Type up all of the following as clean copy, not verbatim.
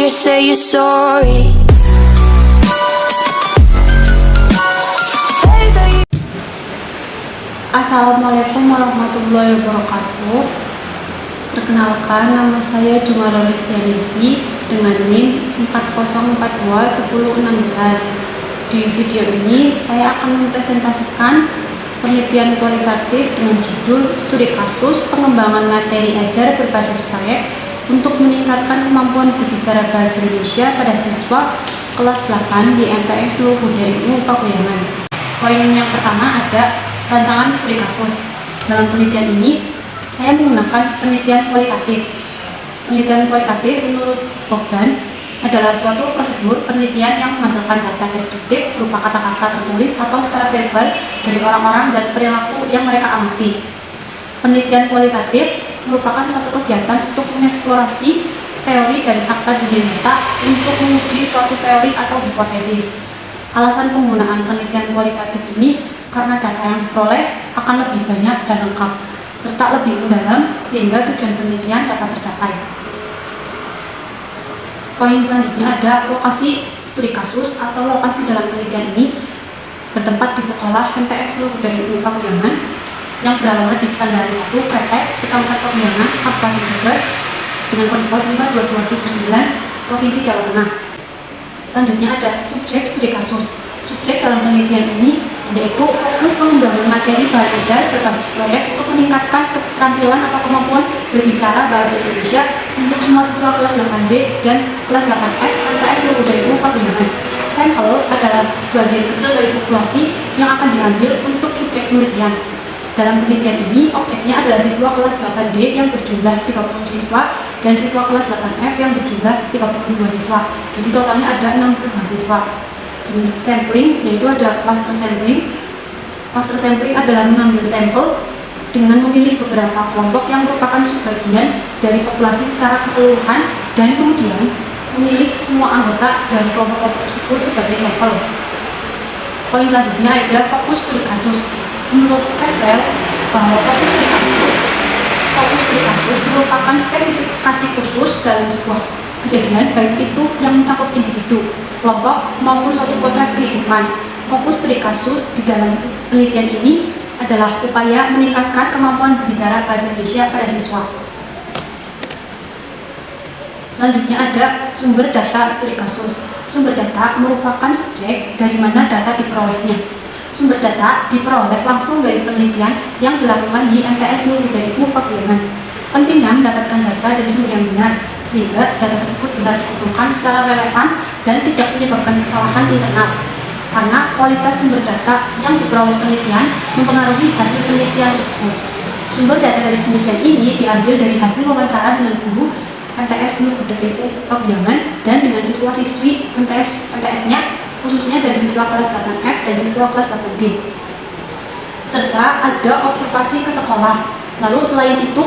you say you're sorry. Assalamualaikum warahmatullahi wabarakatuh. Perkenalkan, nama saya Jumala Listianisi dengan NIM 40421016. Di video ini saya akan mempresentasikan penelitian kualitatif dengan judul Studi Kasus Pengembangan Materi Ajar Berbasis Proyek untuk meningkatkan kemampuan berbicara bahasa Indonesia pada siswa kelas 8 di MTS Nurul Huda Ilmu Pakuyangan. Poin yang pertama ada rancangan studi kasus. Dalam penelitian ini, saya menggunakan penelitian kualitatif. Penelitian kualitatif menurut Bogdan adalah suatu prosedur penelitian yang menghasilkan data deskriptif berupa kata-kata tertulis atau secara verbal dari orang-orang dan perilaku yang mereka amati. Penelitian kualitatif merupakan suatu kegiatan untuk mengeksplorasi teori dan fakta dunia nyata untuk menguji suatu teori atau hipotesis. Alasan penggunaan penelitian kualitatif ini karena data yang diperoleh akan lebih banyak dan lengkap, serta lebih mendalam sehingga tujuan penelitian dapat tercapai. Poin selanjutnya ada lokasi studi kasus atau lokasi dalam penelitian ini bertempat di sekolah MTS Nurul Huda Ilmu Pakuyangan yang beralamat di Pesanggerahan 1, Kretek, Kecamatan Pakuyangan, Kabupaten Brebes dengan kode pos 52279, Provinsi Jawa Tengah. Selanjutnya ada subjek studi kasus. Subjek dalam penelitian ini yaitu fokus pengembangan materi bahan ajar berbasis proyek untuk meningkatkan keterampilan atau kemampuan berbicara bahasa Indonesia untuk semua siswa kelas 8B dan kelas 8F MTS Nurul Huda Ilmu Pakuyangan. Sampel adalah sebagian kecil dari populasi yang akan diambil untuk subjek penelitian. Dalam penelitian ini, objeknya adalah siswa kelas 8D yang berjumlah 30 siswa dan siswa kelas 8F yang berjumlah 32 siswa. Jadi totalnya ada 60 mahasiswa. Jenis sampling yaitu ada cluster sampling. Cluster sampling adalah mengambil sampel dengan memilih beberapa kelompok yang merupakan sebagian dari populasi secara keseluruhan dan kemudian memilih semua anggota dari kelompok tersebut sebagai sampel. Poin selanjutnya adalah fokus studi kasus. Menurut Creswell bahwa fokus studi kasus merupakan spesifikasi khusus dalam sebuah kejadian, baik itu yang mencakup individu, kelompok maupun suatu potret kehidupan. Fokus studi kasus di dalam penelitian ini adalah upaya meningkatkan kemampuan berbicara bahasa Indonesia pada siswa. Selanjutnya ada sumber data studi kasus. Sumber data merupakan subjek dari mana data diperolehnya. Sumber data diperoleh langsung dari penelitian yang dilakukan di MTS Nurul Huda Ilmu Pakuyangan. Pentingnya mendapatkan data dari sumber yang benar, sehingga data tersebut benar dikumpulkan secara relevan dan tidak menyebabkan kesalahan internal. Karena kualitas sumber data yang diperoleh penelitian mempengaruhi hasil penelitian tersebut. Sumber data dari penelitian ini diambil dari hasil wawancara dengan guru MTS Nurul Huda Ilmu Pakuyangan dan dengan siswa-siswi MTS-nya, khususnya dari siswa kelas 8F dan siswa kelas 8D. Serta ada observasi ke sekolah. Lalu selain itu,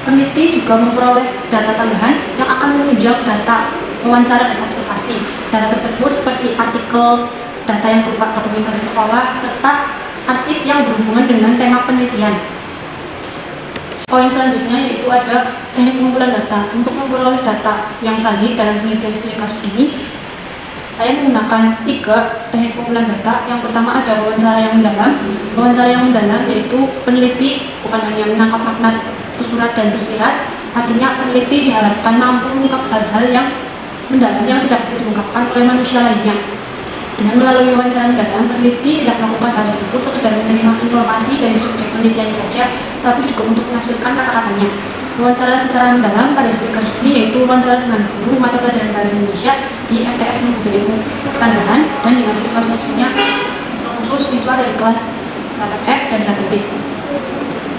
peneliti juga memperoleh data tambahan yang akan menunjang data wawancara dan observasi. Data tersebut seperti artikel, data yang berupa dokumentasi sekolah, serta arsip yang berhubungan dengan tema penelitian. Poin selanjutnya yaitu ada teknik pengumpulan data. Untuk memperoleh data yang valid dalam penelitian studi kasus ini, saya menggunakan 3 teknik pengumpulan data. Yang pertama ada wawancara yang mendalam. Wawancara yang mendalam yaitu peneliti bukan hanya menangkap makna tersurat dan tersirat, artinya peneliti diharapkan mampu mengungkap hal-hal yang mendalam yang tidak bisa diungkapkan oleh manusia lainnya. Dengan melalui wawancara mendalam, peneliti tidak melakukan hal tersebut sekedar menerima informasi dari subjek penelitiannya saja, tapi juga untuk menafsirkan kata-katanya. Wawancara secara mendalam pada studi kasus ini yaitu wawancara dengan guru mata pelajaran bahasa Indonesia di MTS Nurul Huda Ilmu Pesanggerahan dan dengan siswa-siswinya, khusus siswa dari kelas 8F dan 8D.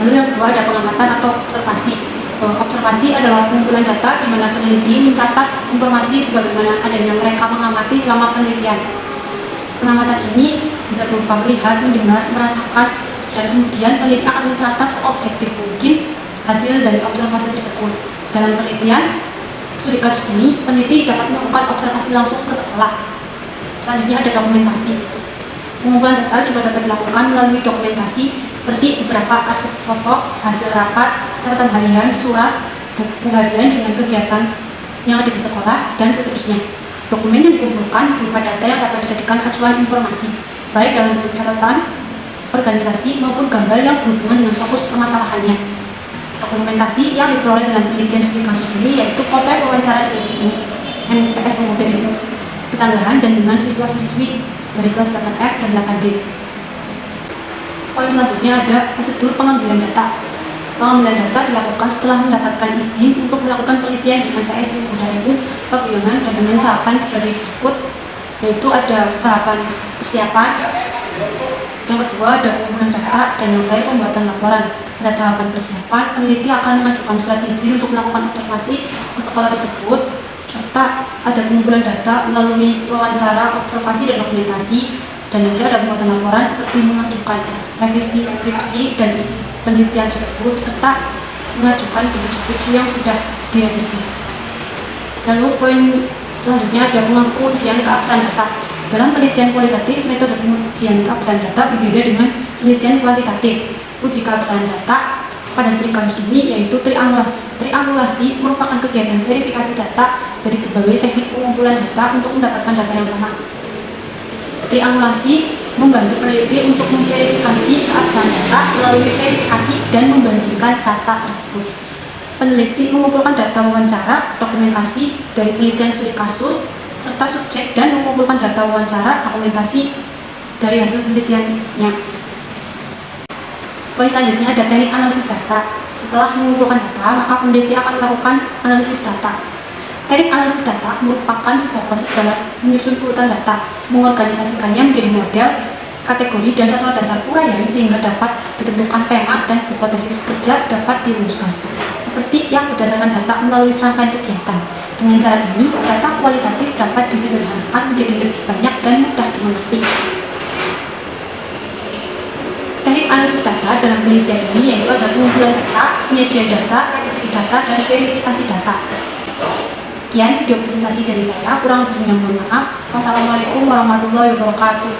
Lalu yang kedua ada pengamatan atau observasi. Observasi adalah pengumpulan data di mana peneliti mencatat informasi sebagaimana adanya mereka mengamati selama penelitian. Pengamatan ini bisa berupa melihat, mendengar, merasakan, dan kemudian peneliti akan mencatat seobjektif mungkin hasil dari observasi tersebut. Dalam penelitian studi kasus ini, peneliti dapat melakukan observasi langsung ke sekolah. Selanjutnya ada dokumentasi. Pengumpulan data juga dapat dilakukan melalui dokumentasi seperti beberapa arsip foto, hasil rapat, catatan harian, surat, buku harian dengan kegiatan yang ada di sekolah, dan seterusnya. Dokumen yang dikumpulkan berupa data yang dapat dijadikan acuan informasi, baik dalam bentuk catatan, organisasi, maupun gambar yang berhubungan dengan fokus permasalahannya. Dokumentasi yang diperoleh dalam penelitian studi kasus ini yaitu potret wawancara dengan ibu, MTS Mobil Pesanggrahan dan dengan siswa-siswi dari kelas 8F dan 8D. Poin selanjutnya ada prosedur pengambilan data. Pengambilan data dilakukan setelah mendapatkan izin untuk melakukan penelitian di MTS Ilmu Paguyongan dan dengan tahapan sebagai berikut, yaitu ada tahapan persiapan, yang kedua ada pengumpulan data, dan yang terakhir pembuatan laporan. Pada tahapan persiapan, peneliti akan mengajukan surat izin untuk melakukan observasi ke sekolah tersebut, serta ada pengumpulan data melalui wawancara, observasi, dan dokumentasi. Dan nanti ada pembuatan laporan seperti mengajukan revisi skripsi dan isi penelitian tersebut, serta mengajukan bentuk skripsi yang sudah direvisi. Lalu poin selanjutnya ada pengujian keabsahan data. Dalam penelitian kualitatif, metode pengujian keabsahan data berbeda dengan penelitian kuantitatif. Uji keabsahan data pada studi kasus ini yaitu triangulasi. Triangulasi merupakan kegiatan verifikasi data dari berbagai teknik pengumpulan data untuk mendapatkan data yang sama. Triangulasi membantu peneliti untuk memverifikasi keabsahan data melalui verifikasi dan membandingkan data tersebut. Peneliti mengumpulkan data wawancara, dokumentasi dari penelitian studi kasus, serta subjek dan mengumpulkan data wawancara, dokumentasi dari hasil penelitiannya. Poin selanjutnya ada teknik analisis data. Setelah mengumpulkan data, maka peneliti akan melakukan analisis data. Teknik analisis data merupakan sebuah proses dalam menyusun urutan data, mengorganisasikannya menjadi model, kategori, dan satuan dasar uraian sehingga dapat ditentukan tema dan hipotesis kerja dapat dirumuskan. Seperti yang berdasarkan data melalui serangkaian kegiatan. Dengan cara ini, data kualitatif dapat disederhanakan menjadi lebih banyak dan mudah dimengerti. Teknik analisis data dalam penelitian ini yaitu ada pengumpulan data, penyajian data, reduksi data, dan verifikasi data. Sekian video presentasi dari saya, kurang lebihnya mohon maaf. Wassalamualaikum warahmatullahi wabarakatuh.